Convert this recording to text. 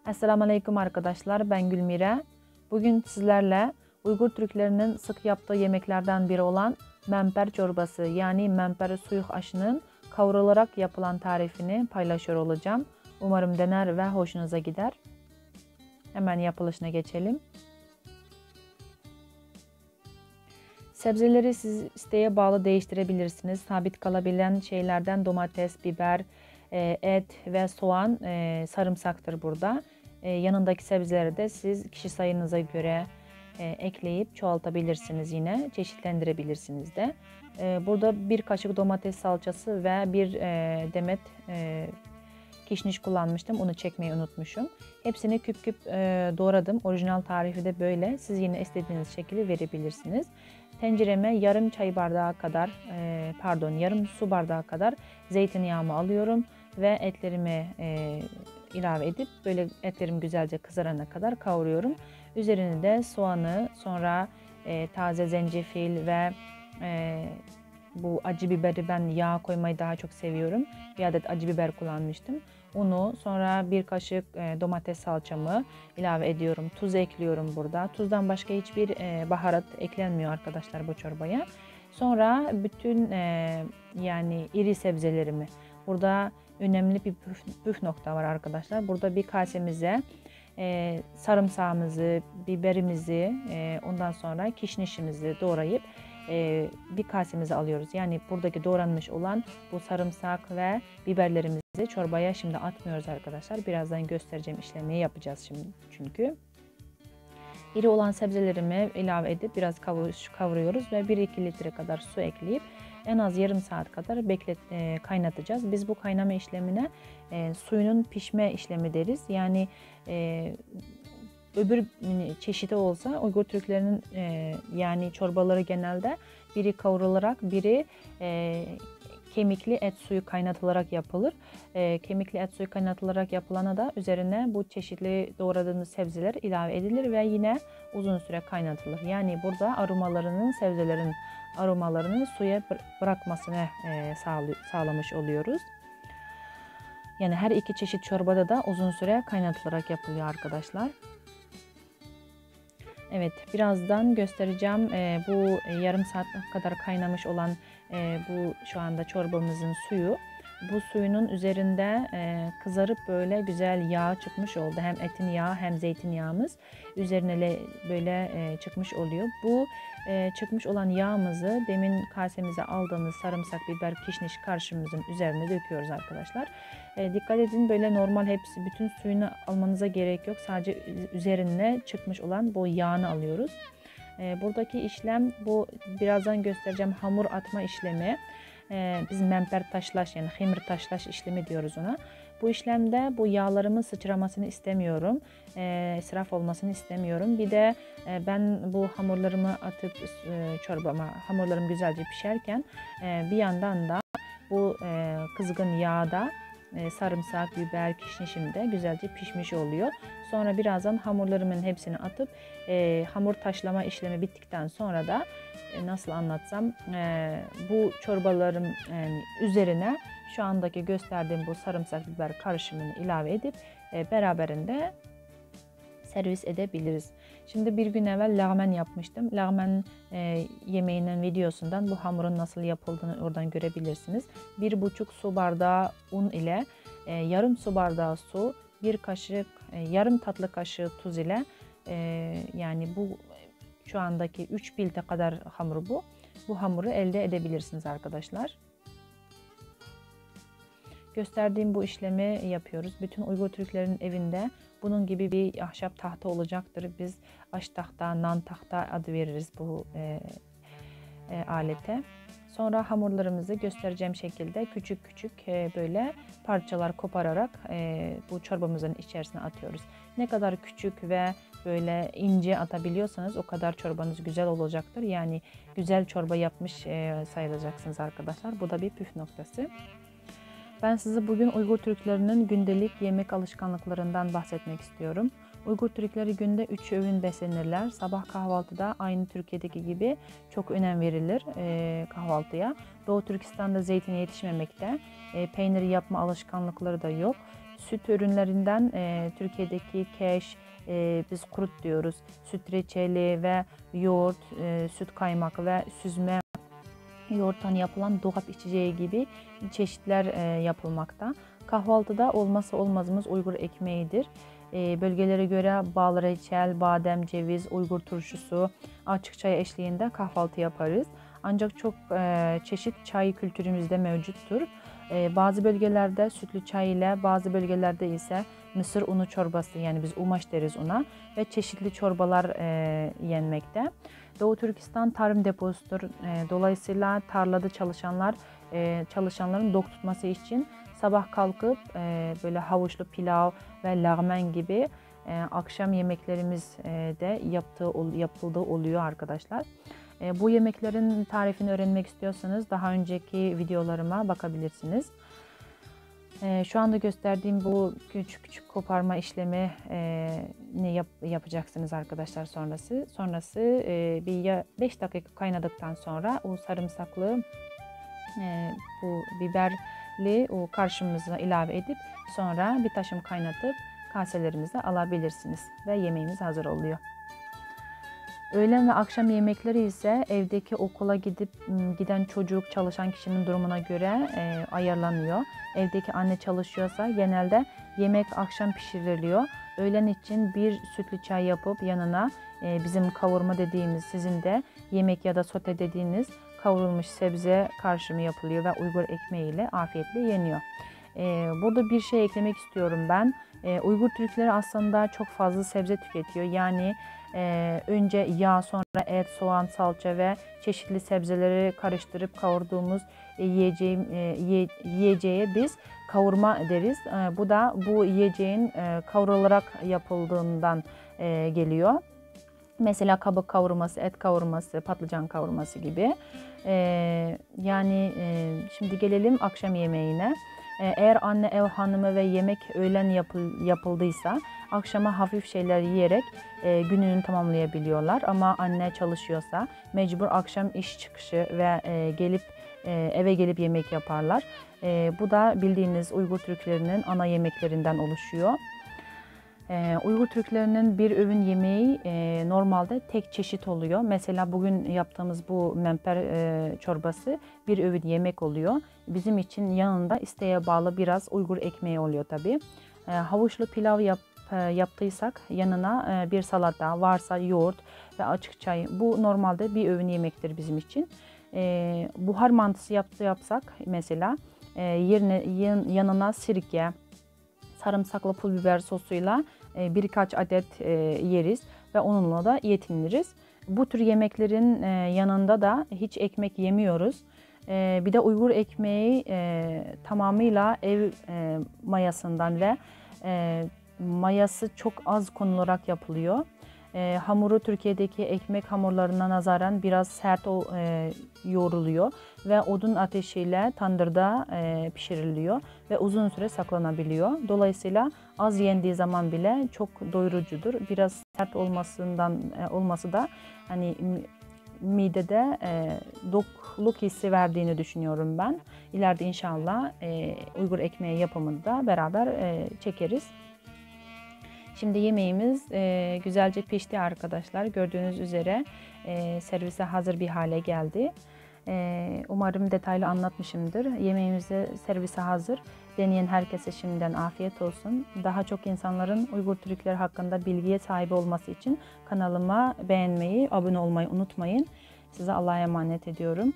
Esselamu Aleyküm arkadaşlar, ben Gülmire. Bugün sizlerle Uygur Türklerinin sık yaptığı yemeklerden biri olan memper çorbası yani memper suyuk aşının kavrularak yapılan tarifini paylaşıyor olacağım. Umarım dener ve hoşunuza gider. Hemen yapılışına geçelim. Sebzeleri siz isteğe bağlı değiştirebilirsiniz. Sabit kalabilen şeylerden domates, biber, et ve soğan, sarımsaktır burada. Yanındaki sebzeleri de siz kişi sayınıza göre ekleyip çoğaltabilirsiniz, yine çeşitlendirebilirsiniz de. Burada bir kaşık domates salçası ve bir demet kişniş kullanmıştım. Onu çekmeyi unutmuşum. Hepsini küp küp doğradım. Orijinal tarifi de böyle. Siz yine istediğiniz şekilde verebilirsiniz. Tencereme yarım çay bardağı kadar, yarım su bardağı kadar zeytinyağımı alıyorum ve etlerimi ilave edip böyle etlerim güzelce kızarana kadar kavuruyorum. Üzerine de soğanı, sonra taze zencefil ve bu acı biberi, ben yağ koymayı daha çok seviyorum. Bir adet acı biber kullanmıştım. Onu, sonra bir kaşık domates salçamı ilave ediyorum. Tuz ekliyorum burada. Tuzdan başka hiçbir baharat eklenmiyor arkadaşlar bu çorbaya. Sonra bütün yani iri sebzelerimi, burada önemli bir püf nokta var arkadaşlar. Burada bir kasemize sarımsağımızı, biberimizi, ondan sonra kişnişimizi doğrayıp bir kasemize alıyoruz. Yani buradaki doğranmış olan bu sarımsak ve biberlerimizi çorbaya şimdi atmıyoruz arkadaşlar. Birazdan göstereceğim işlemi yapacağız şimdi çünkü. İri olan sebzelerimi ilave edip biraz kavuruyoruz ve 1-2 litre kadar su ekleyip en az yarım saat kadar kaynatacağız. Biz bu kaynama işlemine suyunun pişme işlemi deriz. Yani öbür çeşidi olsa Uygur Türklerinin yani çorbaları genelde biri kavrularak, biri kemikli et suyu kaynatılarak yapılır. Kemikli et suyu kaynatılarak yapılana da üzerine bu çeşitli doğradığımız sebzeler ilave edilir ve yine uzun süre kaynatılır. Yani burada aromalarının, sebzelerin aromalarını suya bırakmasını sağlamış oluyoruz. Yani her iki çeşit çorbada da uzun süre kaynatılarak yapılıyor arkadaşlar. Evet, birazdan göstereceğim bu yarım saat kadar kaynamış olan bu şu anda çorbamızın suyu. Bu suyunun üzerinde kızarıp böyle güzel yağ çıkmış oldu. Hem etin yağı hem zeytinyağımız üzerine böyle çıkmış oluyor. Bu çıkmış olan yağımızı demin kasemize aldığımız sarımsak, biber, kişniş karışımımızın üzerine döküyoruz arkadaşlar. Dikkat edin, böyle normal hepsi bütün suyunu almanıza gerek yok. Sadece üzerine çıkmış olan bu yağını alıyoruz. Buradaki işlem, bu birazdan göstereceğim hamur atma işlemi. Biz memper taşlaş yani himr taşlaş işlemi diyoruz ona. Bu işlemde bu yağlarımın sıçramasını istemiyorum. İsraf olmasını istemiyorum. Bir de ben bu hamurlarımı atıp çorbama, hamurlarım güzelce pişerken bir yandan da bu kızgın yağda sarımsak, biber, kişnişim de güzelce pişmiş oluyor. Sonra birazdan hamurlarımın hepsini atıp hamur taşlama işlemi bittikten sonra da nasıl anlatsam, bu çorbalarım üzerine şu andaki gösterdiğim bu sarımsak biber karışımını ilave edip beraberinde servis edebiliriz. Şimdi bir gün evvel lağmen yapmıştım. Lağmen yemeğinin videosundan bu hamurun nasıl yapıldığını oradan görebilirsiniz. 1,5 su bardağı un ile yarım su bardağı su, bir kaşık, yarım tatlı kaşığı tuz ile yani bu şu andaki 3 pilte kadar hamur bu. Bu hamuru elde edebilirsiniz arkadaşlar. Gösterdiğim bu işlemi yapıyoruz. Bütün Uygur Türklerin evinde bunun gibi bir ahşap tahta olacaktır. Biz aş tahta, nan tahta adı veririz bu alete. Sonra hamurlarımızı göstereceğim şekilde küçük küçük böyle parçalar kopararak bu çorbamızın içerisine atıyoruz. Ne kadar küçük ve böyle ince atabiliyorsanız o kadar çorbanız güzel olacaktır. Yani güzel çorba yapmış sayılacaksınız arkadaşlar. Bu da bir püf noktası. Ben size bugün Uygur Türklerinin gündelik yemek alışkanlıklarından bahsetmek istiyorum. Uygur Türkleri günde 3 öğün beslenirler. Sabah kahvaltıda aynı Türkiye'deki gibi çok önem verilir kahvaltıya. Doğu Türkistan'da zeytin yetişmemekte. Peynir yapma alışkanlıkları da yok. süt ürünlerinden Türkiye'deki keş, biz kurut diyoruz. Süt reçeli ve yoğurt, süt kaymak ve süzme yoğurttan yapılan dolap içeceği gibi çeşitler yapılmakta. Kahvaltıda olmazsa olmazımız Uygur ekmeğidir. Bölgelere göre bal, reçel, badem, ceviz, Uygur turşusu, açık çay eşliğinde kahvaltı yaparız. Ancak çok çeşit çay kültürümüzde mevcuttur. Bazı bölgelerde sütlü çay ile, bazı bölgelerde ise mısır unu çorbası, yani biz umaş deriz ona, ve çeşitli çorbalar yenmekte. Doğu Türkistan tarım deposudur. Dolayısıyla tarlada çalışanların tok tutması için sabah kalkıp böyle havuçlu pilav ve lağmen gibi akşam yemeklerimiz de yapıldığı oluyor arkadaşlar. Bu yemeklerin tarifini öğrenmek istiyorsanız daha önceki videolarıma bakabilirsiniz. Şu anda gösterdiğim bu küçük küçük koparma işlemi yapacaksınız arkadaşlar sonrası. Bir 5 dakika kaynadıktan sonra o sarımsaklı bu biberli o karışımımızı ilave edip sonra bir taşım kaynatıp kaselerimize alabilirsiniz ve yemeğimiz hazır oluyor. Öğlen ve akşam yemekleri ise evdeki okula giden çocuk, çalışan kişinin durumuna göre ayarlanıyor. Evdeki anne çalışıyorsa genelde yemek akşam pişiriliyor. Öğlen için bir sütlü çay yapıp yanına bizim kavurma dediğimiz, sizin de yemek ya da sote dediğiniz kavrulmuş sebze karışımı yapılıyor ve Uygur ekmeği ile afiyetle yeniyor. Burada bir şey eklemek istiyorum ben. Uygur Türkleri aslında çok fazla sebze tüketiyor. Yani önce yağ, sonra et, soğan, salça ve çeşitli sebzeleri karıştırıp kavurduğumuz yiyeceğe biz kavurma deriz. Bu da bu yiyeceğin kavrularak yapıldığından geliyor. Mesela kabak kavurması, et kavurması, patlıcan kavurması gibi. Şimdi gelelim akşam yemeğine. Eğer anne ev hanımı ve yemek öğlen yapıldıysa akşama hafif şeyler yiyerek gününü tamamlayabiliyorlar. Ama anne çalışıyorsa mecbur akşam iş çıkışı ve eve gelip yemek yaparlar. Bu da bildiğiniz Uygur Türklerinin ana yemeklerinden oluşuyor. Uygur Türklerinin bir öğün yemeği normalde tek çeşit oluyor. Mesela bugün yaptığımız bu memper çorbası bir öğün yemek oluyor. Bizim için yanında isteğe bağlı biraz Uygur ekmeği oluyor tabii. Havuçlu pilav yaptıysak yanına bir salata, varsa yoğurt ve açık çay. Bu normalde bir öğün yemektir bizim için. Buhar mantısı yapsak mesela yanına sirke, sarımsaklı pul biber sosuyla birkaç adet yeriz ve onunla da yetiniriz. Bu tür yemeklerin yanında da hiç ekmek yemiyoruz. Bir de Uygur ekmeği tamamıyla ev mayasından ve mayası çok az konularak yapılıyor. Hamuru Türkiye'deki ekmek hamurlarına nazaran biraz sert yoğruluyor ve odun ateşiyle tandırda pişiriliyor ve uzun süre saklanabiliyor. Dolayısıyla az yendiği zaman bile çok doyurucudur. Biraz sert olması da hani midede dokluk hissi verdiğini düşünüyorum ben. İleride inşallah Uygur ekmeği yapımını da beraber çekeriz. Şimdi yemeğimiz güzelce pişti arkadaşlar. Gördüğünüz üzere servise hazır bir hale geldi. Umarım detaylı anlatmışımdır. Yemeğimiz de servise hazır. Deneyen herkese şimdiden afiyet olsun. Daha çok insanların Uygur Türkleri hakkında bilgiye sahip olması için kanalıma beğenmeyi, abone olmayı unutmayın. Size Allah'a emanet ediyorum.